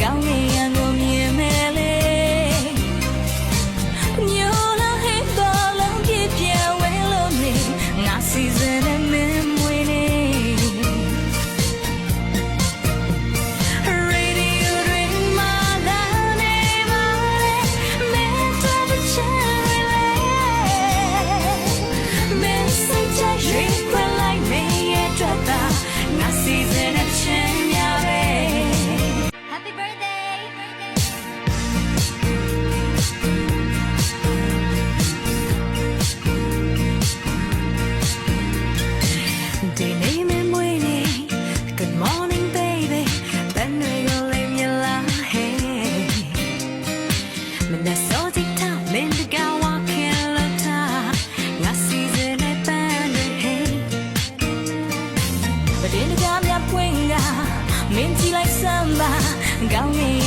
ကောင်းကင်ရံကိုမြင်မယ်လေညိုလာဟဲ့တော့လုံးပြပြဝဲလို့နေငါစီစဉ်တဲ့မင်းမွေးနေဒီနေ့မမွေးနေ Good morning baby ဘယ်နှွေကိုလေးမြလာဟဲ့မနေ့စောတိထားမင်းတကောင်းဝခင်လို့ထားငါစီစဉ်တဲ့ပန်းတွေဟဲ့ပဒင်းတကားမြပွင့်ကမင်းကြည့်လိုက်စမ်းပါကောင်းနေ